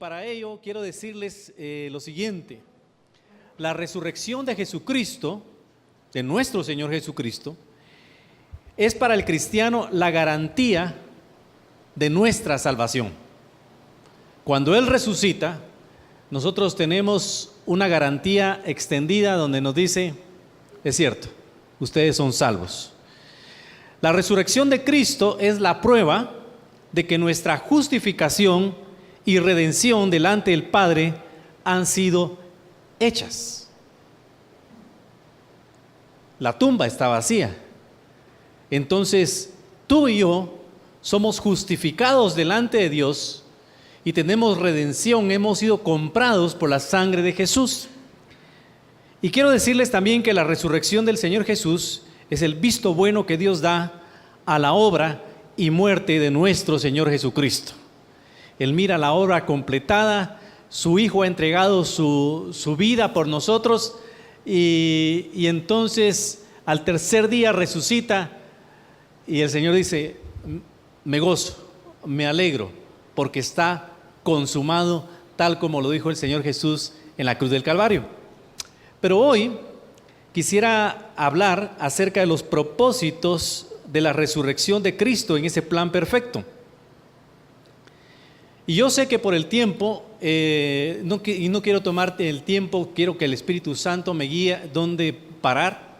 para ello quiero decirles lo siguiente. La resurrección de Jesucristo, de nuestro Señor Jesucristo, es para el cristiano la garantía de nuestra salvación. Cuando Él resucita, nosotros tenemos una garantía extendida donde nos dice, es cierto, ustedes son salvos. La resurrección de Cristo es la prueba de que nuestra justificación y redención delante del Padre han sido hechas. La tumba está vacía. Entonces, tú y yo somos justificados delante de Dios y tenemos redención, hemos sido comprados por la sangre de Jesús. Y quiero decirles también que la resurrección del Señor Jesús es el visto bueno que Dios da a la obra y muerte de nuestro Señor Jesucristo. Él mira la obra completada, su Hijo ha entregado su vida por nosotros y entonces al tercer día resucita y el Señor dice, me gozo, me alegro, porque está consumado tal como lo dijo el Señor Jesús en la cruz del Calvario. Pero hoy quisiera hablar acerca de los propósitos de la resurrección de Cristo en ese plan perfecto. Y yo sé que por el tiempo, no quiero tomarte el tiempo, quiero que el Espíritu Santo me guíe dónde parar.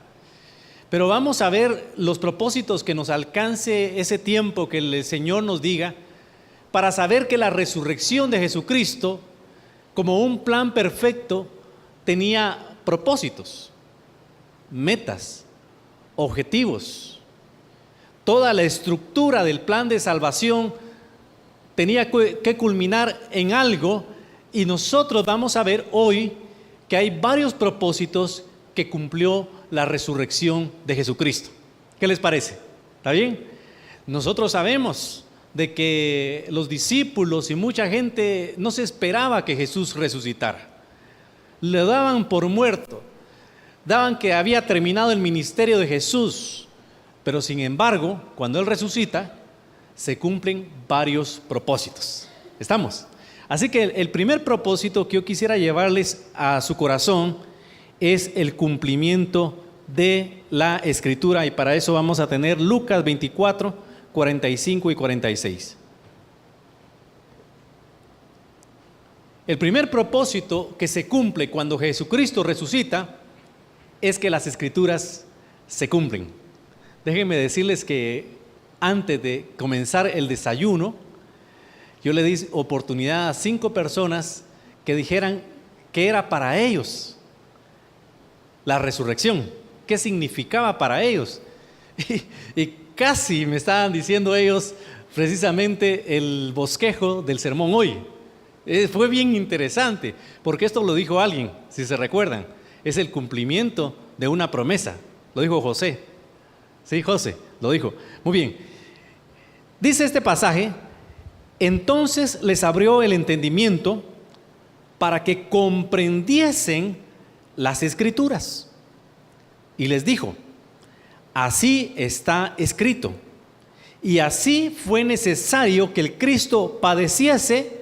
Pero vamos a ver los propósitos que nos alcance ese tiempo que el Señor nos diga para saber que la resurrección de Jesucristo, como un plan perfecto, tenía propósitos, metas, objetivos. Toda la estructura del plan de salvación tenía que culminar en algo y nosotros vamos a ver hoy que hay varios propósitos que cumplió la resurrección de Jesucristo. ¿Qué les parece? ¿Está bien? Nosotros sabemos de que los discípulos y mucha gente no se esperaba que Jesús resucitara. Le daban por muerto, daban que había terminado el ministerio de Jesús, pero sin embargo, cuando Él resucita, se cumplen varios propósitos. ¿Estamos? Así que el primer propósito que yo quisiera llevarles a su corazón es el cumplimiento de la Escritura, y para eso vamos a tener Lucas 24, 45 y 46. El primer propósito que se cumple cuando Jesucristo resucita es que las Escrituras se cumplen. Déjenme decirles que antes de comenzar el desayuno, yo le di oportunidad a 5 personas que dijeran qué era para ellos la resurrección, qué significaba para ellos. Y casi me estaban diciendo ellos precisamente el bosquejo del sermón hoy. Fue bien interesante, porque esto lo dijo alguien, si se recuerdan, es el cumplimiento de una promesa. Lo dijo José. Sí, José, lo dijo. Muy bien. Dice este pasaje, entonces les abrió el entendimiento para que comprendiesen las Escrituras. Y les dijo, así está escrito. Y así fue necesario que el Cristo padeciese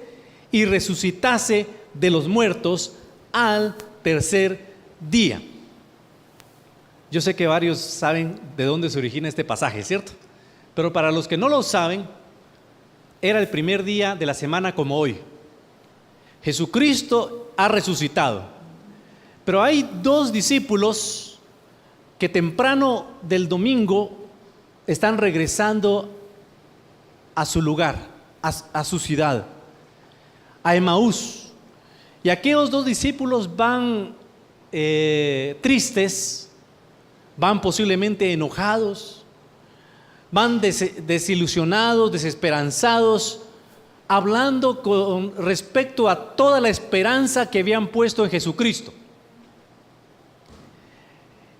y resucitase de los muertos al tercer día. Yo sé que varios saben de dónde se origina este pasaje, ¿cierto? Pero para los que no lo saben, era el primer día de la semana como hoy. Jesucristo ha resucitado. Pero hay 2 discípulos que temprano del domingo están regresando a su lugar, a su ciudad, a Emaús. Y aquellos 2 discípulos van tristes, van posiblemente enojados, van desilusionados, desesperanzados, hablando con respecto a toda la esperanza que habían puesto en Jesucristo.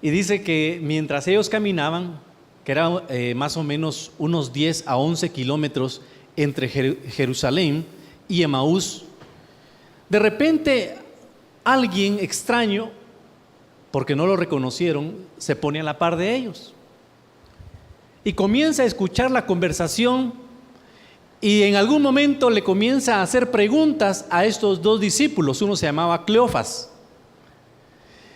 Y dice que mientras ellos caminaban, que era más o menos unos 10 a 11 kilómetros entre Jerusalén y Emaús, de repente alguien extraño, porque no lo reconocieron, se pone a la par de ellos y comienza a escuchar la conversación Y en algún momento le comienza a hacer preguntas a estos dos discípulos. Uno se llamaba Cleofas.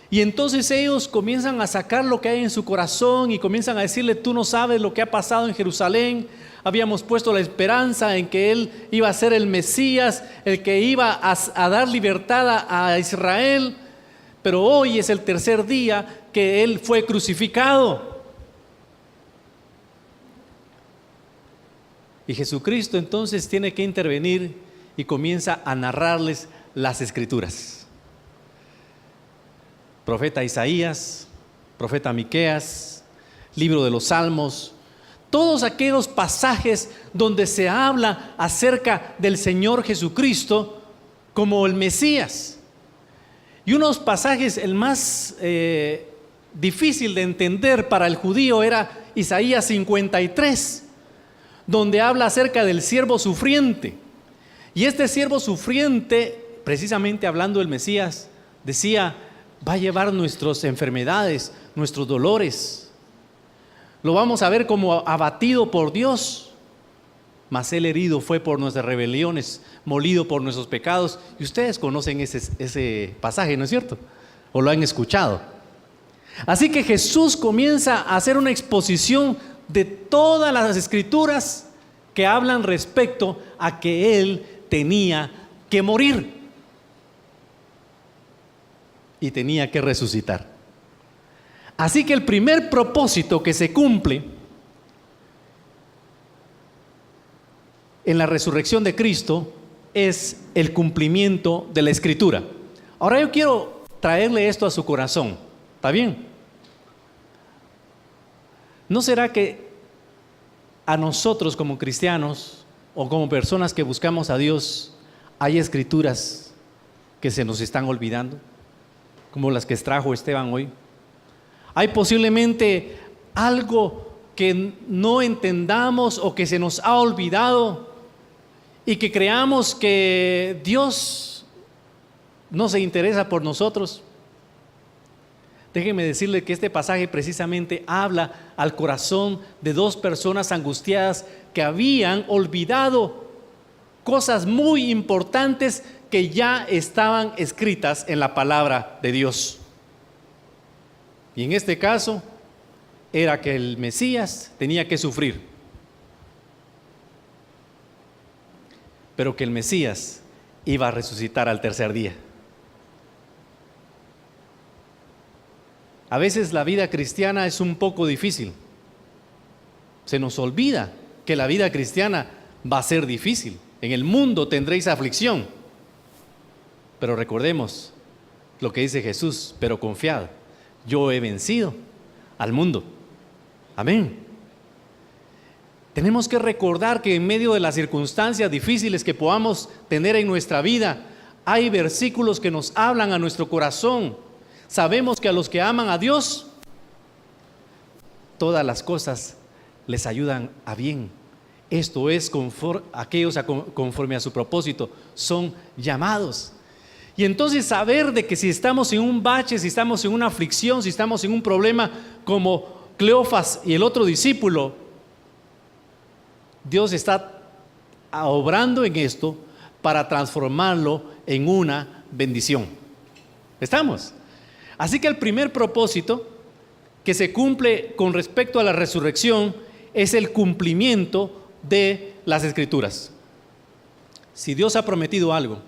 Y entonces ellos comienzan a sacar lo que hay en su corazón y comienzan a decirle: tú no sabes lo que ha pasado en Jerusalén. Habíamos puesto la esperanza en que Él iba a ser el Mesías, el que iba a dar libertad a Israel. Pero hoy es el tercer día que Él fue crucificado. Y Jesucristo entonces tiene que intervenir y comienza a narrarles las Escrituras. Profeta Isaías, profeta Miqueas, libro de los Salmos, todos aquellos pasajes donde se habla acerca del Señor Jesucristo como el Mesías. Y unos pasajes, el más difícil de entender para el judío era Isaías 53, donde habla acerca del siervo sufriente. Y este siervo sufriente, precisamente hablando del Mesías, decía: va a llevar nuestras enfermedades, nuestros dolores. Lo vamos a ver como abatido por Dios. Mas Él herido fue por nuestras rebeliones, molido por nuestros pecados. Y ustedes conocen ese pasaje, ¿no es cierto? ¿O lo han escuchado? Así que Jesús comienza a hacer una exposición de todas las Escrituras que hablan respecto a que Él tenía que morir y tenía que resucitar. Así que el primer propósito que se cumple en la resurrección de Cristo es el cumplimiento de la Escritura. Ahora yo quiero traerle esto a su corazón. ¿Está bien? ¿No será que a nosotros como cristianos o como personas que buscamos a Dios hay escrituras que se nos están olvidando, como las que extrajo Esteban hoy? Hay posiblemente algo que no entendamos o que se nos ha olvidado y que creamos que Dios no se interesa por nosotros. Déjenme decirle que este pasaje precisamente habla al corazón de dos personas angustiadas que habían olvidado cosas muy importantes que ya estaban escritas en la palabra de Dios. Y en este caso era que el Mesías tenía que sufrir, pero que el Mesías iba a resucitar al tercer día. A veces la vida cristiana es un poco difícil. Se nos olvida que la vida cristiana va a ser difícil. En el mundo tendréis aflicción. Pero recordemos lo que dice Jesús: pero confiad, yo he vencido al mundo. Amén. Tenemos que recordar que en medio de las circunstancias difíciles que podamos tener en nuestra vida, hay versículos que nos hablan a nuestro corazón. Sabemos que a los que aman a Dios, todas las cosas les ayudan a bien. Esto es, aquellos conforme a su propósito son llamados. Y entonces saber de que si estamos en un bache, si estamos en una aflicción, si estamos en un problema como Cleofas y el otro discípulo, Dios está obrando en esto para transformarlo en una bendición. ¿Estamos? Así que el primer propósito que se cumple con respecto a la resurrección es el cumplimiento de las Escrituras. Si Dios ha prometido algo,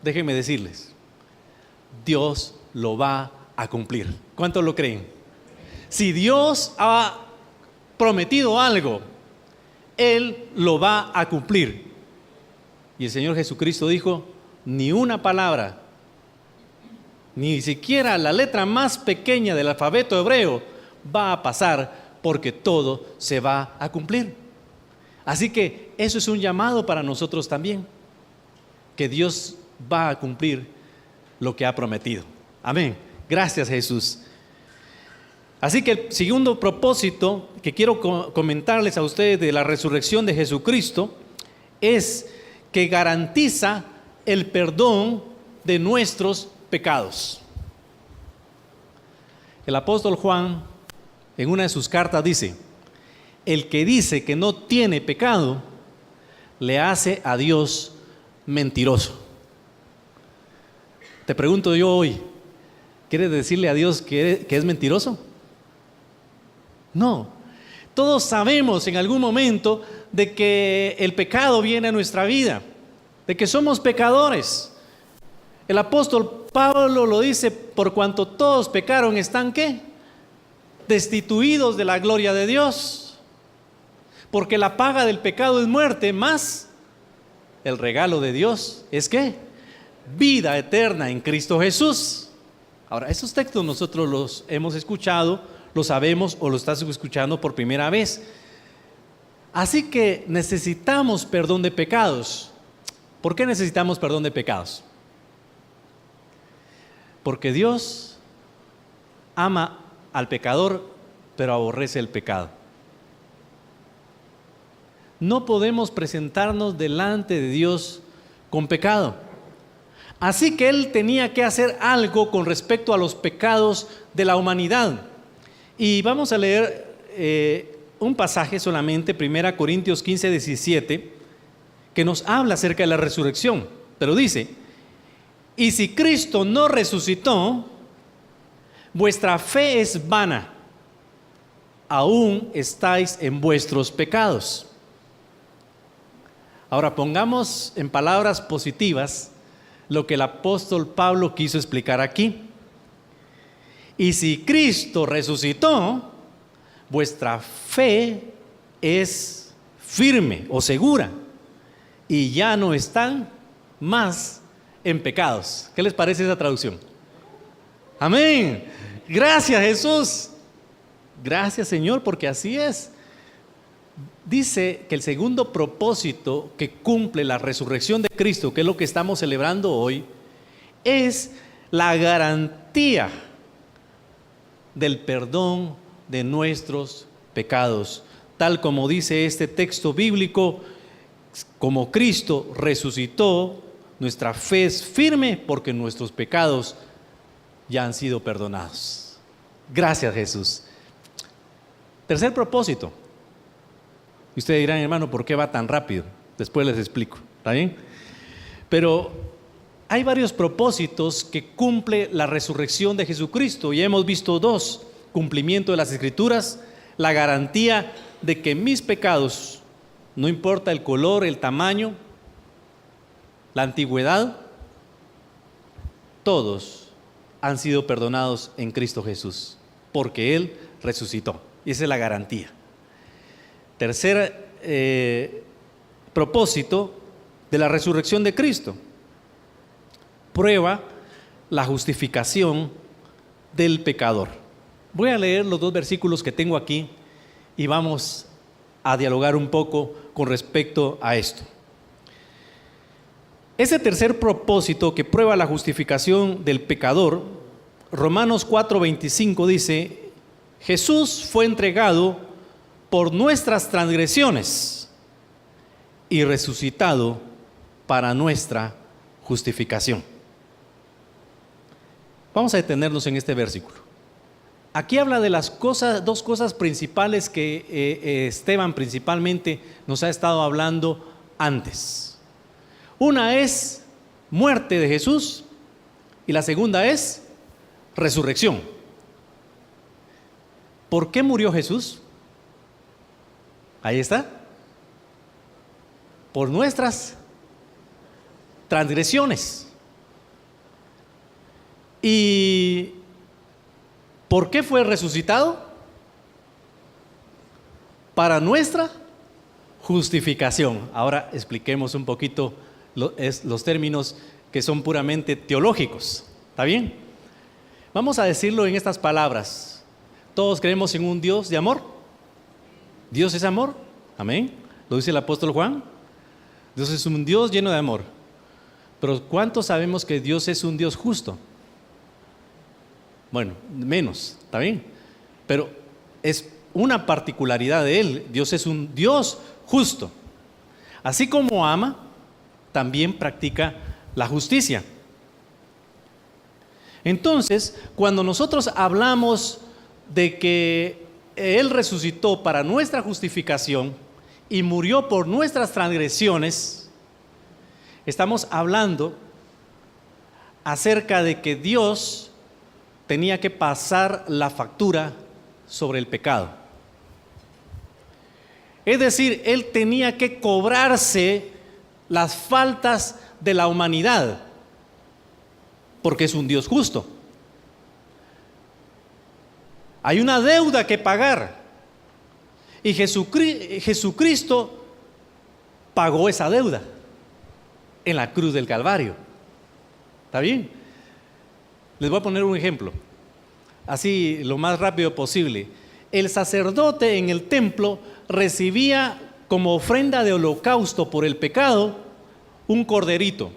déjenme decirles, Dios lo va a cumplir. ¿Cuántos lo creen? Si Dios ha prometido algo, Él lo va a cumplir. Y el Señor Jesucristo dijo: ni una palabra, ni siquiera la letra más pequeña del alfabeto hebreo va a pasar, porque todo se va a cumplir. Así que eso es un llamado para nosotros también, que Dios va a cumplir lo que ha prometido. Amén. Gracias, Jesús. Así que el segundo propósito que quiero comentarles a ustedes de la resurrección de Jesucristo es que garantiza el perdón de nuestros pecados. El apóstol Juan en una de sus cartas dice: el que dice que no tiene pecado le hace a Dios mentiroso. Te pregunto yo hoy, ¿quieres decirle a Dios que es mentiroso? No. Todos sabemos en algún momento de que el pecado viene a nuestra vida, de que somos pecadores. El apóstol Pablo lo dice: por cuanto todos pecaron, ¿están qué? Destituidos de la gloria de Dios. Porque la paga del pecado es muerte, más el regalo de Dios es ¿qué? Vida eterna en Cristo Jesús. Ahora, esos textos nosotros los hemos escuchado, los sabemos o los estás escuchando por primera vez. Así que necesitamos perdón de pecados. ¿Por qué necesitamos perdón de pecados? Porque Dios ama al pecador, pero aborrece el pecado. No podemos presentarnos delante de Dios con pecado. Así que Él tenía que hacer algo con respecto a los pecados de la humanidad. Y vamos a leer un pasaje solamente, 1 Corintios 15, 17, que nos habla acerca de la resurrección. Pero dice: y si Cristo no resucitó, vuestra fe es vana, aún estáis en vuestros pecados. Ahora pongamos en palabras positivas lo que el apóstol Pablo quiso explicar aquí. Y si Cristo resucitó, vuestra fe es firme o segura y ya no están más en pecados. ¿Qué les parece esa traducción? Amén. Gracias, Jesús. Gracias, Señor, porque así es. Dice que el segundo propósito que cumple la resurrección de Cristo, que es lo que estamos celebrando hoy, es la garantía del perdón de nuestros pecados. Tal como dice este texto bíblico: como Cristo resucitó, nuestra fe es firme porque nuestros pecados ya han sido perdonados. Gracias, Jesús. Tercer propósito. Y ustedes dirán: hermano, ¿por qué va tan rápido? Después les explico, ¿está bien? Pero hay varios propósitos que cumple la resurrección de Jesucristo, y hemos visto dos: cumplimiento de las Escrituras, la garantía de que mis pecados, no importa el color, el tamaño, la antigüedad, todos han sido perdonados en Cristo Jesús, porque Él resucitó. Y esa es la garantía. Tercer propósito de la resurrección de Cristo: prueba la justificación del pecador. Voy a leer los dos versículos que tengo aquí y vamos a dialogar un poco con respecto a esto. Ese tercer propósito que prueba la justificación del pecador, Romanos 4:25 dice: Jesús fue entregado por nuestras transgresiones y resucitado para nuestra justificación. Vamos a detenernos en este versículo. Aquí habla de las cosas, dos cosas principales que Esteban principalmente nos ha estado hablando antes. Una es muerte de Jesús y la segunda es resurrección. ¿Por qué murió Jesús? Ahí está. Por nuestras transgresiones. ¿Y por qué fue resucitado? Para nuestra justificación. Ahora expliquemos un poquito los términos que son puramente teológicos. ¿Está bien? Vamos a decirlo en estas palabras. Todos creemos en un Dios de amor. Dios es amor, amén. Lo dice el apóstol Juan. Dios es un Dios lleno de amor. Pero ¿cuántos sabemos que Dios es un Dios justo? Bueno, menos, ¿está bien? Pero es una particularidad de Él. Dios es un Dios justo. Así como ama, también practica la justicia. Entonces, cuando nosotros hablamos de que Él resucitó para nuestra justificación, y murió por nuestras transgresiones, estamos hablando acerca de que Dios tenía que pasar la factura sobre el pecado. Es decir, Él tenía que cobrarse las faltas de la humanidad, porque es un Dios justo. Hay una deuda que pagar y Jesucristo pagó esa deuda en la cruz del Calvario. ¿Está bien? Les voy a poner un ejemplo, así lo más rápido posible. El sacerdote en el templo recibía como ofrenda de holocausto por el pecado un corderito.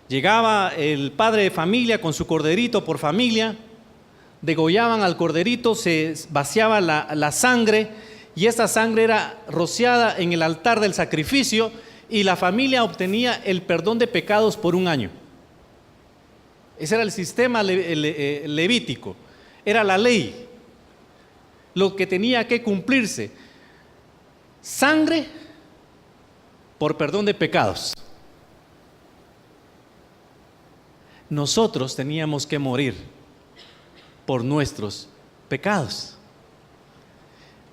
Llegaba el padre de familia con su corderito por familia, degollaban al corderito, se vaciaba la sangre y esa sangre era rociada en el altar del sacrificio y la familia obtenía el perdón de pecados por un año. Ese era el sistema levítico, era la ley, lo que tenía que cumplirse. Sangre por perdón de pecados. Nosotros teníamos que morir por nuestros pecados.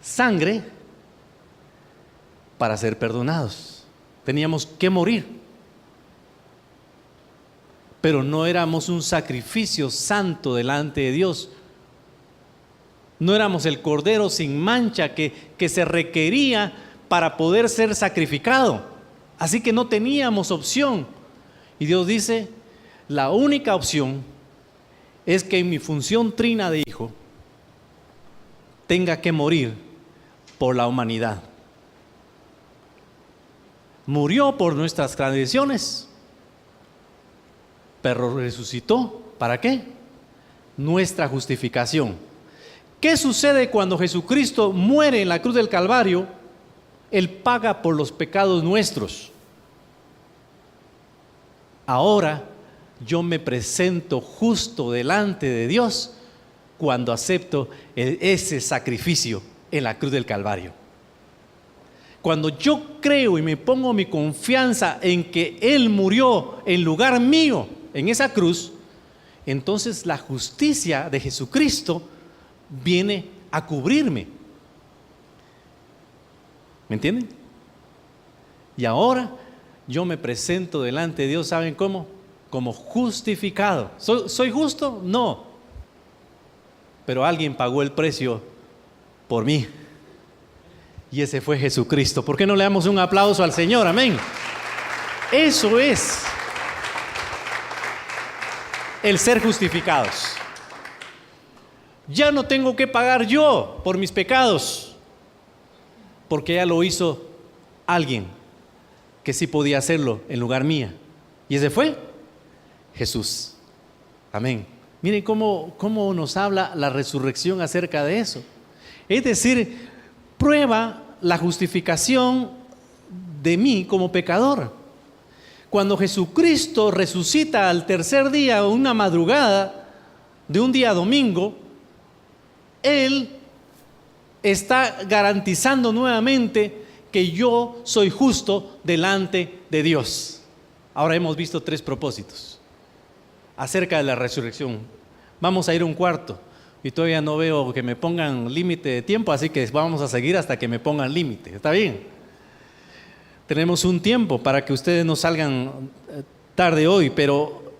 Sangre para ser perdonados. Teníamos que morir. Pero no éramos un sacrificio santo delante de Dios. No éramos el cordero sin mancha que se requería para poder ser sacrificado. Así que no teníamos opción. Y Dios dice, la única opción es que en mi función trina de hijo tenga que morir por la humanidad. Murió por nuestras transgresiones, pero resucitó. ¿Para qué? Nuestra justificación. ¿Qué sucede cuando Jesucristo muere en la cruz del Calvario? Él paga por los pecados nuestros. Ahora yo me presento justo delante de Dios cuando acepto ese sacrificio en la cruz del Calvario. Cuando yo creo y me pongo mi confianza en que Él murió en lugar mío en esa cruz, entonces la justicia de Jesucristo viene a cubrirme. ¿Me entienden? Y ahora yo me presento delante de Dios, ¿saben cómo? Como justificado. ¿Soy justo? No. Pero alguien pagó el precio por mí. Y ese fue Jesucristo. ¿Por qué no le damos un aplauso al Señor? Amén. Eso es el ser justificados. Ya no tengo que pagar yo por mis pecados, porque ya lo hizo alguien que sí podía hacerlo en lugar mía. Y ese fue Jesús. Amén. Miren cómo nos habla la resurrección acerca de eso. Es decir, prueba la justificación de mí como pecador. Cuando Jesucristo resucita al tercer día, una madrugada de un día domingo, Él está garantizando nuevamente que yo soy justo delante de Dios. Ahora hemos visto 3 propósitos acerca de la resurrección. Vamos a ir a un cuarto y todavía no veo que me pongan límite de tiempo, así que vamos a seguir hasta que me pongan límite. ¿Está bien? Tenemos un tiempo para que ustedes no salgan tarde hoy, pero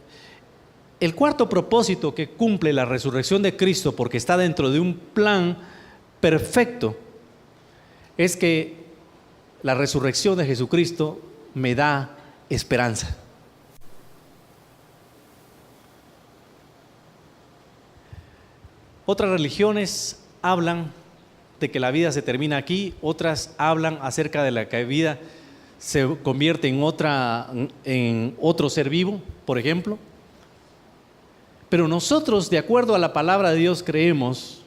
el cuarto propósito que cumple la resurrección de Cristo, porque está dentro de un plan perfecto, es que la resurrección de Jesucristo me da esperanza. Otras religiones hablan de que la vida se termina aquí, otras hablan acerca de la que la vida se convierte en otro ser vivo, por ejemplo. Pero nosotros, de acuerdo a la palabra de Dios, creemos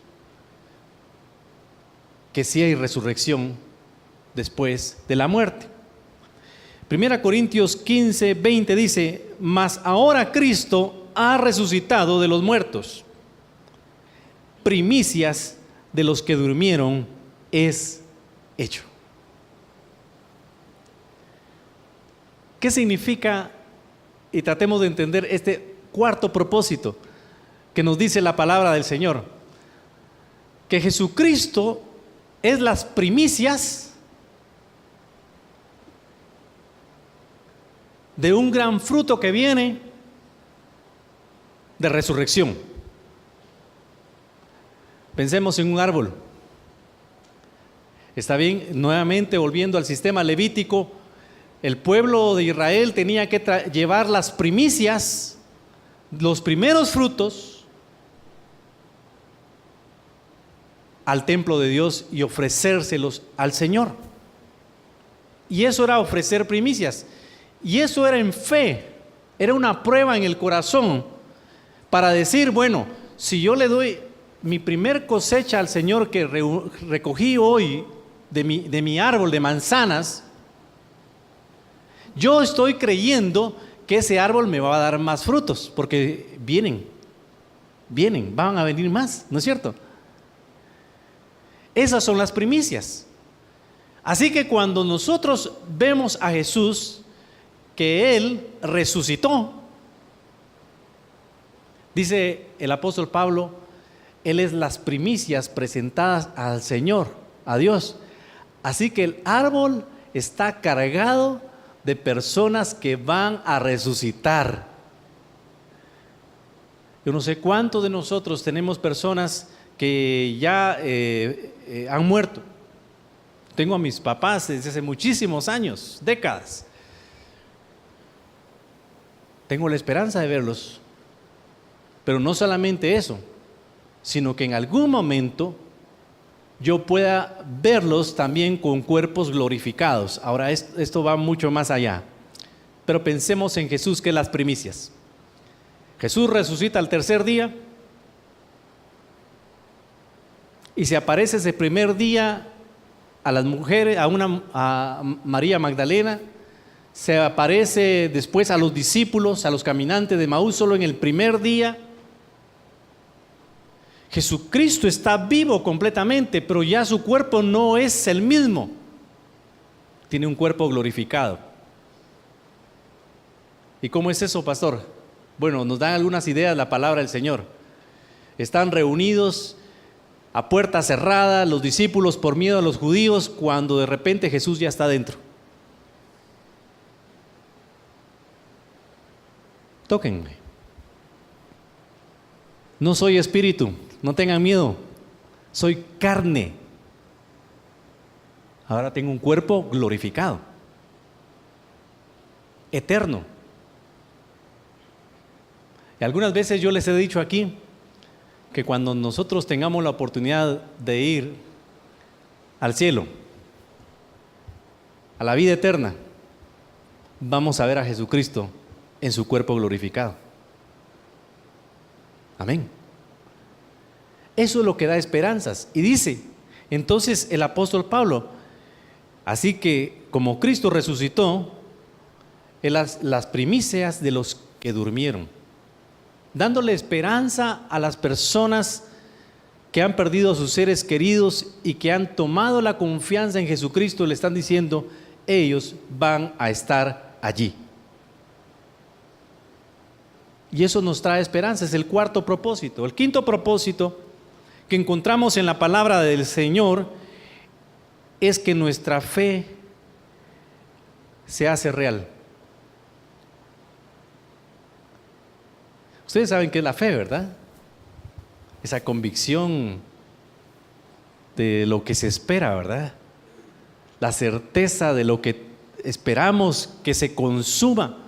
que sí hay resurrección después de la muerte. 1 Corintios 15, 20 dice: mas ahora Cristo ha resucitado de los muertos, primicias de los que durmieron es hecho. ¿Qué significa? Y tratemos de entender este cuarto propósito que nos dice la palabra del Señor. Que Jesucristo es las primicias de un gran fruto que viene de resurrección. Pensemos en un árbol. Está bien, nuevamente volviendo al sistema levítico, el pueblo de Israel tenía que llevar las primicias, los primeros frutos, al templo de Dios y ofrecérselos al Señor. Y eso era ofrecer primicias. Y eso era en fe, era una prueba en el corazón para decir, bueno, si yo le doy mi primer cosecha al Señor que recogí hoy de mi árbol de manzanas, yo estoy creyendo que ese árbol me va a dar más frutos, porque vienen, van a venir más, ¿no es cierto? Esas son las primicias. Así que cuando nosotros vemos a Jesús, que Él resucitó, dice el apóstol Pablo, Él es las primicias presentadas al Señor, a Dios. Así que el árbol está cargado de personas que van a resucitar. Yo no sé cuántos de nosotros tenemos personas que ya han muerto. Tengo a mis papás desde hace muchísimos años, décadas. Tengo la esperanza de verlos. Pero no solamente eso, sino que en algún momento yo pueda verlos también con cuerpos glorificados. Ahora esto va mucho más allá. Pero pensemos en Jesús, que es las primicias. Jesús resucita al tercer día y se aparece ese primer día a las mujeres, a María Magdalena, se aparece después a los discípulos, a los caminantes de Emaús, solo en el primer día. Jesucristo está vivo completamente, pero ya su cuerpo no es el mismo. Tiene un cuerpo glorificado. ¿Y cómo es eso, pastor? Bueno, nos dan algunas ideas la palabra del Señor. Están reunidos a puerta cerrada los discípulos por miedo a los judíos, cuando de repente Jesús ya está dentro. Tóquenme. No soy espíritu, no tengan miedo, soy carne. Ahora tengo un cuerpo glorificado, eterno. Y algunas veces yo les he dicho aquí que cuando nosotros tengamos la oportunidad de ir al cielo, a la vida eterna, vamos a ver a Jesucristo en su cuerpo glorificado. Amén. Eso es lo que da esperanzas. Y dice entonces el apóstol Pablo, así que como Cristo resucitó, las primicias de los que durmieron, dándole esperanza a las personas que han perdido a sus seres queridos y que han tomado la confianza en Jesucristo. Le están diciendo, ellos van a estar allí. Y eso nos trae esperanza, es el cuarto propósito. El quinto propósito que encontramos en la palabra del Señor es que nuestra fe se hace real. Ustedes saben qué es la fe, ¿verdad? Esa convicción de lo que se espera, ¿verdad? La certeza de lo que esperamos que se consuma.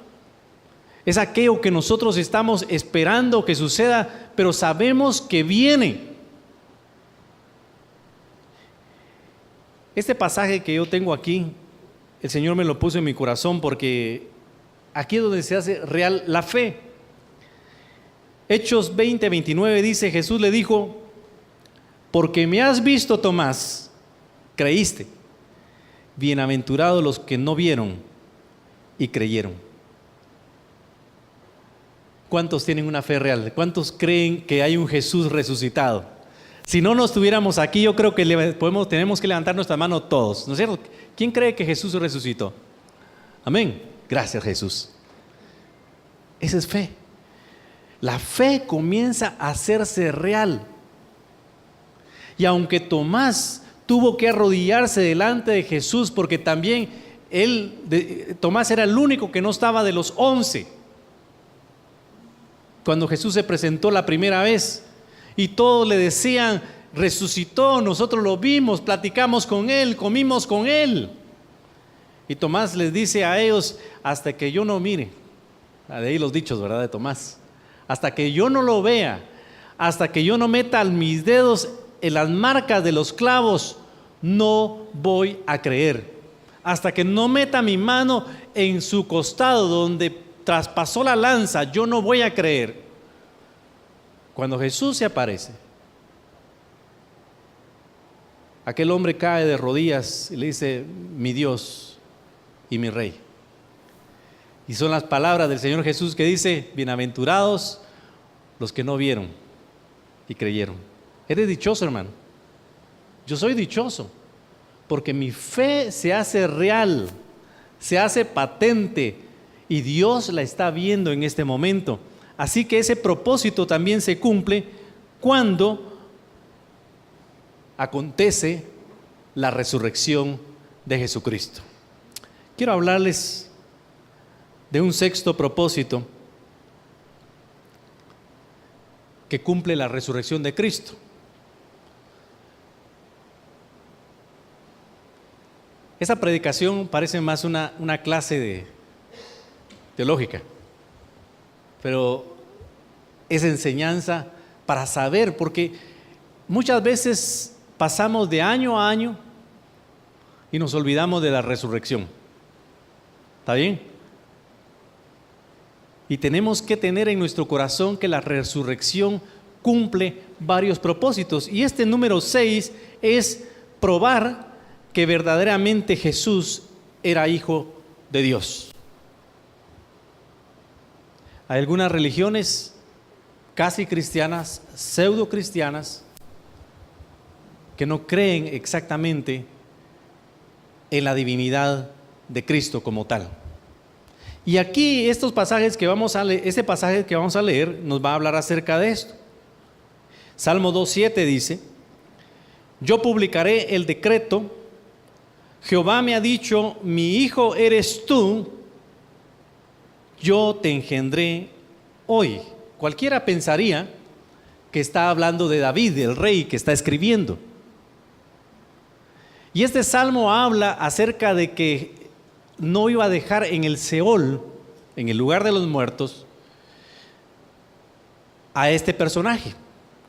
Es aquello que nosotros estamos esperando que suceda, pero sabemos que viene. Este pasaje que yo tengo aquí, el Señor me lo puso en mi corazón porque aquí es donde se hace real la fe. Hechos 20:29 dice, Jesús le dijo, porque me has visto, Tomás, creíste. Bienaventurados los que no vieron y creyeron. ¿Cuántos tienen una fe real? ¿Cuántos creen que hay un Jesús resucitado? Si no nos tuviéramos aquí, yo creo que tenemos que levantar nuestra mano todos, ¿no es cierto? ¿Quién cree que Jesús resucitó? Amén. Gracias, Jesús. Esa es fe. La fe comienza a hacerse real. Y aunque Tomás tuvo que arrodillarse delante de Jesús, porque también Tomás era el único que no estaba de los 11, cuando Jesús se presentó la primera vez, y todos le decían: resucitó, nosotros lo vimos, platicamos con él, comimos con él. Y Tomás les dice a ellos: hasta que yo no mire, de ahí los dichos, ¿verdad?, de Tomás, hasta que yo no lo vea, hasta que yo no meta mis dedos en las marcas de los clavos, no voy a creer. Hasta que no meta mi mano en su costado donde traspasó la lanza, yo no voy a creer. Cuando Jesús se aparece, aquel hombre cae de rodillas y le dice: mi Dios y mi Rey. Y son las palabras del Señor Jesús que dice: bienaventurados los que no vieron y creyeron. Eres dichoso, hermano. Yo soy dichoso porque mi fe se hace real, se hace patente, y Dios la está viendo en este momento. Así que ese propósito también se cumple cuando acontece la resurrección de Jesucristo. Quiero hablarles de un sexto propósito que cumple la resurrección de Cristo. Esa predicación parece más una clase teológica, pero es enseñanza para saber, porque muchas veces pasamos de año a año y nos olvidamos de la resurrección. ¿Está bien? Y tenemos que tener en nuestro corazón que la resurrección cumple varios propósitos. Y este número 6 es probar que verdaderamente Jesús era hijo de Dios. Hay algunas religiones casi cristianas, pseudo cristianas, que no creen exactamente en la divinidad de Cristo como tal. Y aquí estos pasajes que vamos a leer, este pasaje que vamos a leer nos va a hablar acerca de esto. Salmo 2:7 dice: yo publicaré el decreto, Jehová me ha dicho, mi hijo eres tú, yo te engendré hoy. Cualquiera pensaría que está hablando de David, el rey que está escribiendo. Y este salmo habla acerca de que no iba a dejar en el Seol, en el lugar de los muertos, a este personaje,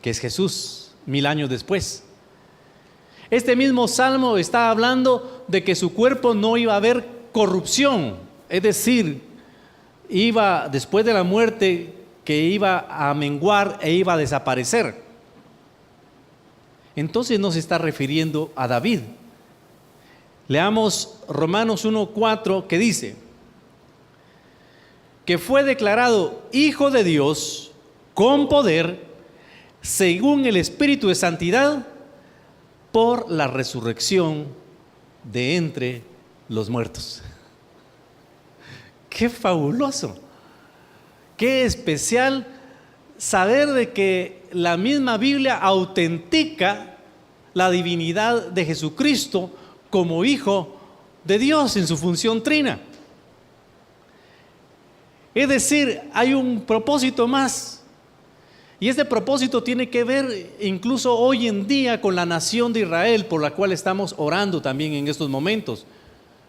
que es Jesús, 1000 años después. Este mismo salmo está hablando de que su cuerpo no iba a haber corrupción, es decir, iba después de la muerte, que iba a menguar e iba a desaparecer. Entonces no se está refiriendo a David. Leamos Romanos 1:4, que dice que fue declarado hijo de Dios con poder según el Espíritu de santidad por la resurrección de entre los muertos. ¡Qué fabuloso! ¡Qué especial saber de que la misma Biblia autentica la divinidad de Jesucristo como Hijo de Dios en su función trina! Es decir, hay un propósito más. Y este propósito tiene que ver incluso hoy en día con la nación de Israel, por la cual estamos orando también en estos momentos,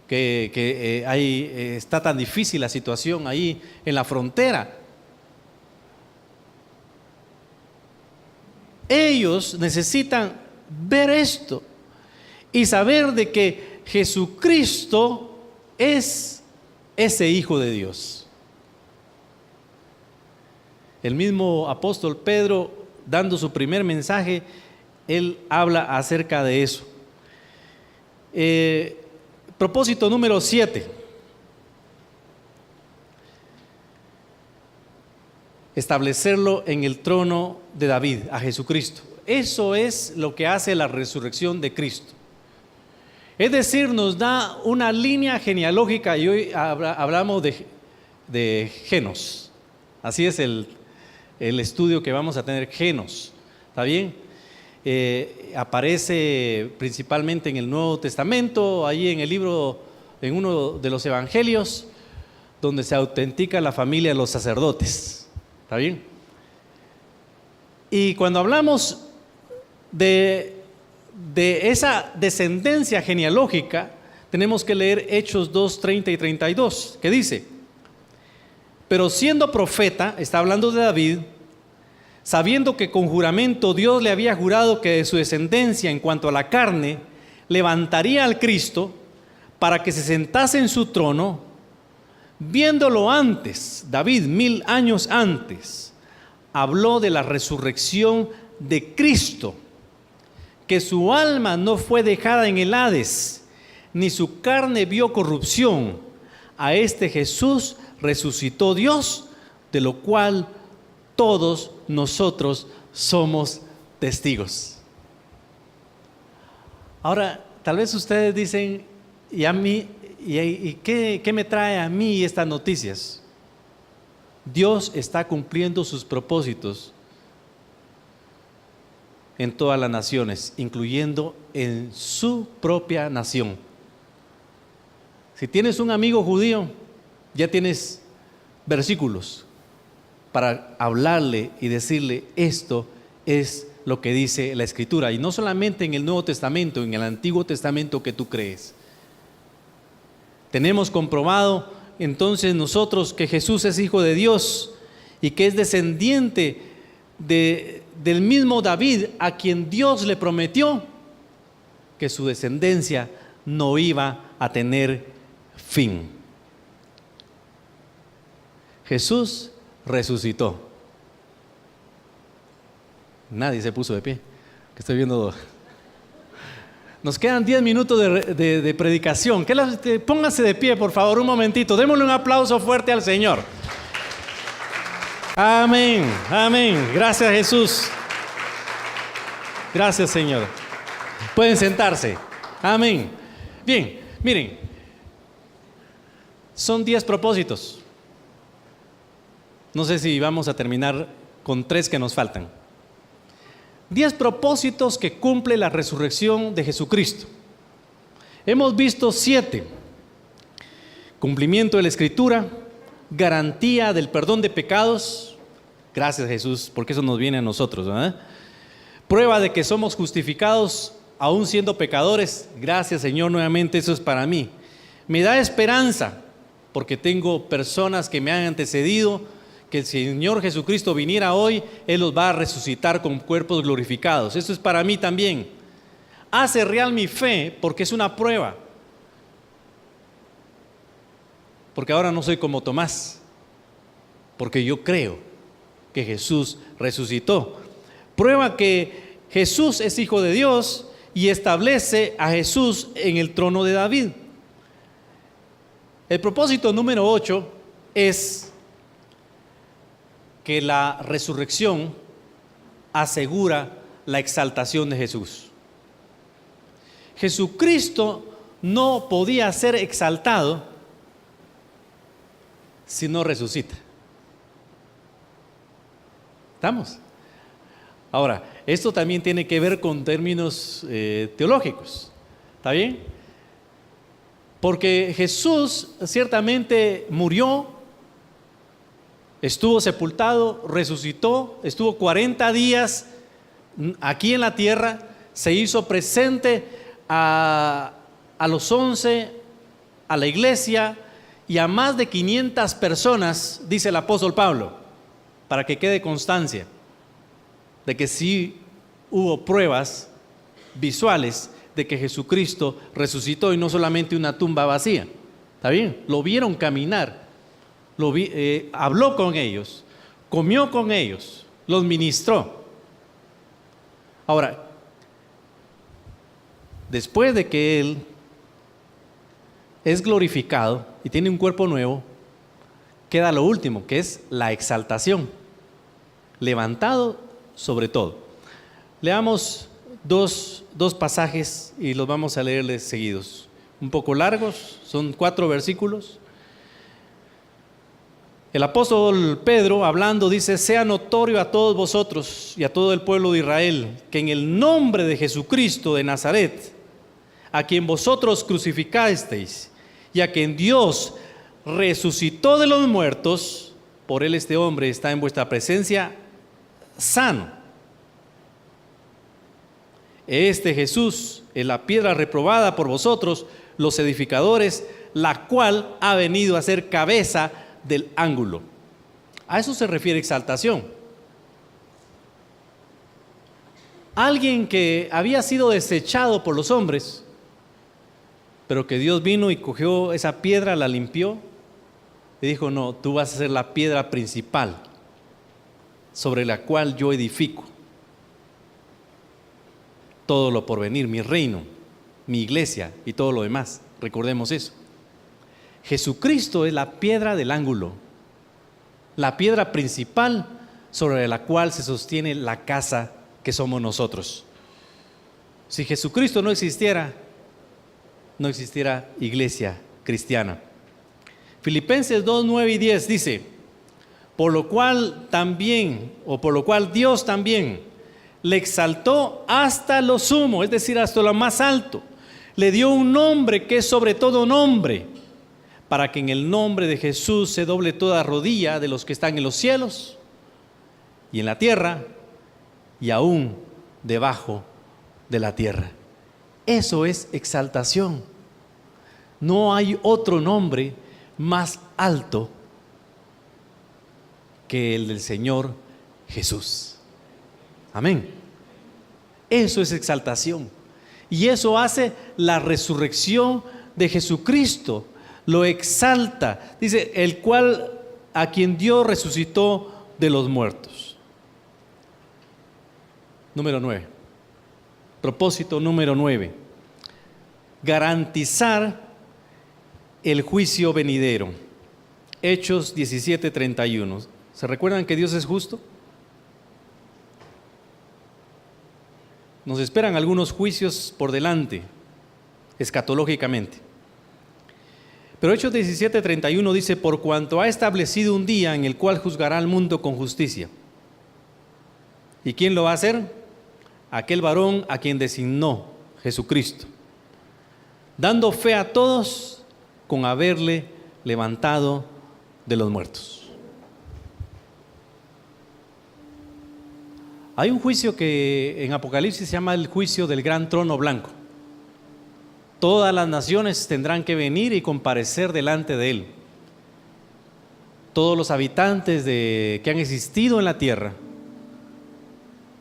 que está tan difícil la situación ahí en la frontera. Ellos necesitan ver esto y saber de que Jesucristo es ese Hijo de Dios. El mismo apóstol Pedro, dando su primer mensaje, él habla acerca de eso. Propósito número 7. Establecerlo en el trono de David, a Jesucristo. Eso es lo que hace la resurrección de Cristo. Es decir, nos da una línea genealógica y hoy hablamos de genos. Así es el estudio que vamos a tener, genos. ¿Está bien? Aparece principalmente en el Nuevo Testamento, ahí en el libro, en uno de los evangelios, donde se autentica la familia de los sacerdotes. ¿Está bien? Y cuando hablamos de esa descendencia genealógica, tenemos que leer Hechos 2, 30 y 32, que dice: pero siendo profeta, está hablando de David, sabiendo que con juramento Dios le había jurado que de su descendencia en cuanto a la carne levantaría al Cristo para que se sentase en su trono, viéndolo antes, David 1000 años antes, habló de la resurrección de Cristo, que su alma no fue dejada en el Hades, ni su carne vio corrupción. A este Jesús resucitó Dios, de lo cual todos nosotros somos testigos. Ahora, tal vez ustedes dicen, ¿y a mí? ¿Y qué me trae a mí estas noticias? Dios está cumpliendo sus propósitos en todas las naciones, incluyendo en su propia nación. Si tienes un amigo judío, ya tienes versículos para hablarle y decirle: esto es lo que dice la Escritura. Y no solamente en el Nuevo Testamento, en el Antiguo Testamento que tú crees. Tenemos comprobado entonces nosotros que Jesús es hijo de Dios y que es descendiente del mismo David, a quien Dios le prometió que su descendencia no iba a tener fin. Jesús resucitó. Nadie se puso de pie, que estoy viendo. Nos quedan 10 minutos de predicación. Pónganse de pie, por favor, un momentito. Démosle un aplauso fuerte al Señor. Amén, amén. Gracias, Jesús. Gracias, Señor. Pueden sentarse. Amén. Bien, miren. Son 10 propósitos. No sé si vamos a terminar con 3 que nos faltan. 10 propósitos que cumple la resurrección de Jesucristo. Hemos visto 7. Cumplimiento de la Escritura, garantía del perdón de pecados. Gracias, Jesús, porque eso nos viene a nosotros, ¿verdad? Prueba de que somos justificados aún siendo pecadores. Gracias, Señor, nuevamente eso es para mí. Me da esperanza porque tengo personas que me han antecedido, que el Señor Jesucristo viniera hoy, Él los va a resucitar con cuerpos glorificados. Esto es para mí también. Hace real mi fe porque es una prueba. Porque ahora no soy como Tomás, porque yo creo que Jesús resucitó. Prueba que Jesús es hijo de Dios y establece a Jesús en el trono de David. El propósito número 8 es que la resurrección asegura la exaltación de Jesús. Jesucristo no podía ser exaltado si no resucita. ¿Estamos? Ahora, esto también tiene que ver con términos teológicos. ¿Está bien? Porque Jesús ciertamente murió, estuvo sepultado, resucitó, estuvo 40 días aquí en la tierra, se hizo presente a los 11, a la iglesia y a más de 500 personas, dice el apóstol Pablo, para que quede constancia de que sí hubo pruebas visuales de que Jesucristo resucitó y no solamente una tumba vacía. ¿Está bien? Lo vieron caminar. Habló con ellos, comió con ellos, los ministró. Ahora, después de que Él es glorificado y tiene un cuerpo nuevo, queda lo último, que es la exaltación, levantado sobre todo. Leamos dos pasajes y los vamos a leerles seguidos. Un poco largos, son 4 versículos. El apóstol Pedro, hablando, dice: sea notorio a todos vosotros y a todo el pueblo de Israel que en el nombre de Jesucristo de Nazaret, a quien vosotros crucificasteis y a quien Dios resucitó de los muertos, por él este hombre está en vuestra presencia sano. Este Jesús es la piedra reprobada por vosotros, los edificadores, la cual ha venido a ser cabeza del ángulo. A eso se refiere exaltación. Alguien que había sido desechado por los hombres, pero que Dios vino y cogió esa piedra, la limpió y dijo: no, tú vas a ser la piedra principal sobre la cual yo edifico todo lo por venir, mi reino, mi iglesia y todo lo demás. Recordemos eso. Jesucristo es la piedra del ángulo, la piedra principal sobre la cual se sostiene la casa que somos nosotros. Si Jesucristo no existiera, no existiera iglesia cristiana. Filipenses 2, 9 y 10 dice: por lo cual Dios también le exaltó hasta lo sumo, es decir, hasta lo más alto. Le dio un nombre que es sobre todo nombre, para que en el nombre de Jesús se doble toda rodilla de los que están en los cielos y en la tierra y aún debajo de la tierra. Eso es exaltación. No hay otro nombre más alto que el del Señor Jesús. Amén. Eso es exaltación. Y eso hace la resurrección de Jesucristo. Lo exalta. Dice: el cual, a quien Dios resucitó de los muertos. Número 9. Propósito número 9. Garantizar el juicio venidero. Hechos 17:31. ¿Se recuerdan que Dios es justo? Nos esperan algunos juicios por delante, escatológicamente. Pero Hechos 17:31 dice: por cuanto ha establecido un día en el cual juzgará al mundo con justicia. ¿Y quién lo va a hacer? Aquel varón a quien designó Jesucristo, dando fe a todos con haberle levantado de los muertos. Hay un juicio que en Apocalipsis se llama el juicio del gran trono blanco. Todas las naciones tendrán que venir y comparecer delante de él. Todos los habitantes que han existido en la tierra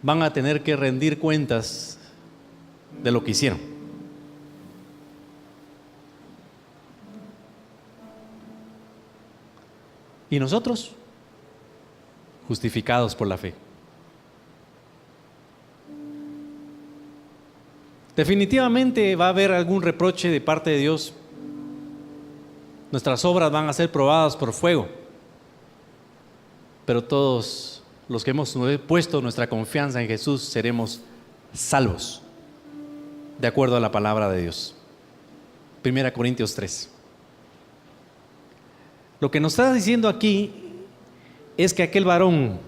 van a tener que rendir cuentas de lo que hicieron. ¿Y nosotros? Justificados por la fe. Definitivamente va a haber algún reproche de parte de Dios. Nuestras obras van a ser probadas por fuego. Pero todos los que hemos puesto nuestra confianza en Jesús seremos salvos, de acuerdo a la palabra de Dios. 1 Corintios 3. Lo que nos está diciendo aquí es que aquel varón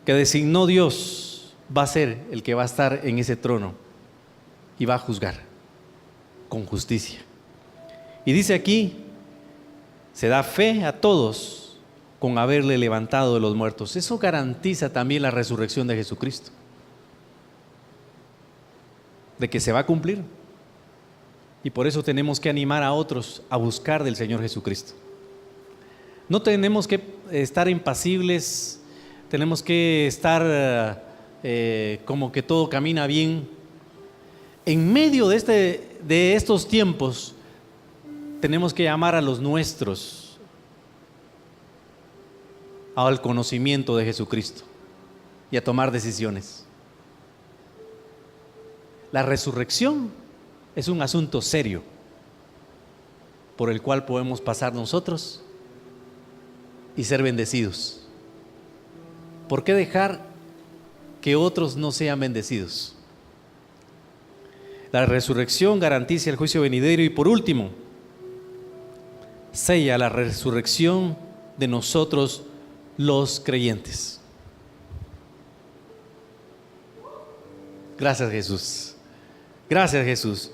que designó Dios va a ser el que va a estar en ese trono y va a juzgar con justicia. Y dice aquí: se da fe a todos con haberle levantado de los muertos. Eso garantiza también la resurrección de Jesucristo, de que se va a cumplir. Y por eso tenemos que animar a otros a buscar del Señor Jesucristo. No tenemos que estar impasibles, tenemos que estar como que todo camina bien. En medio de estos tiempos tenemos que llamar a los nuestros al conocimiento de Jesucristo y a tomar decisiones. La resurrección es un asunto serio por el cual podemos pasar nosotros y ser bendecidos. ¿Por qué dejar que otros no sean bendecidos. La resurrección garantiza el juicio venidero y por último, sella la resurrección de nosotros los creyentes. Gracias, Jesús. Gracias, Jesús.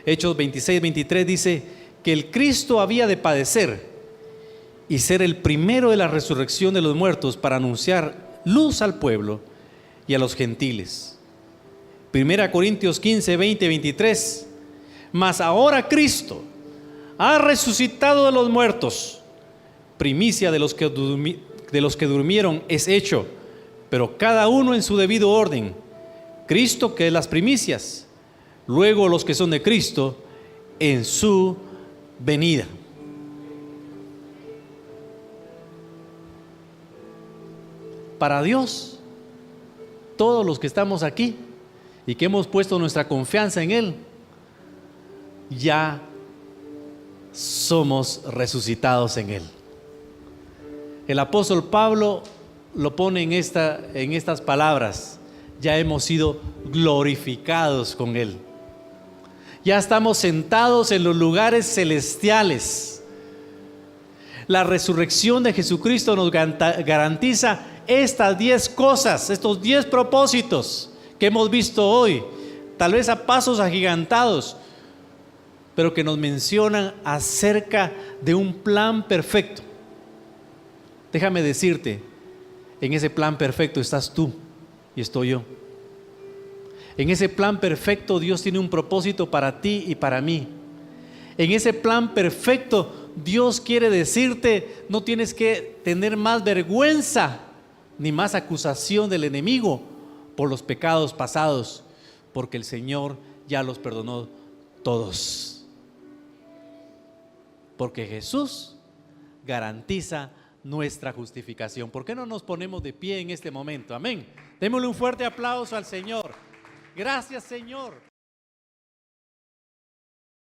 Hechos 26-23 dice que el Cristo había de padecer y ser el primero de la resurrección de los muertos para anunciar luz al pueblo y a los gentiles. 1 Corintios 15-20-23. Mas ahora Cristo ha resucitado de los muertos, primicia de los que durmieron es hecho, pero cada uno en su debido orden. Cristo, que es las primicias, luego los que son de Cristo en su venida. Para Dios, todos los que estamos aquí y que hemos puesto nuestra confianza en Él, ya somos resucitados en Él. El apóstol Pablo lo pone en estas palabras: ya hemos sido glorificados con Él. Ya estamos sentados en los lugares celestiales. La resurrección de Jesucristo nos garantiza estas 10 cosas, estos 10 propósitos que hemos visto hoy, tal vez a pasos agigantados, pero que nos mencionan acerca de un plan perfecto. Déjame decirte, en ese plan perfecto estás tú y estoy yo. En ese plan perfecto Dios tiene un propósito para ti y para mí. En ese plan perfecto Dios quiere decirte: no tienes que tener más vergüenza ni más acusación del enemigo por los pecados pasados, porque el Señor ya los perdonó todos. Porque Jesús garantiza nuestra justificación. ¿Por qué no nos ponemos de pie en este momento? Amén. Démosle un fuerte aplauso al Señor. Gracias, Señor.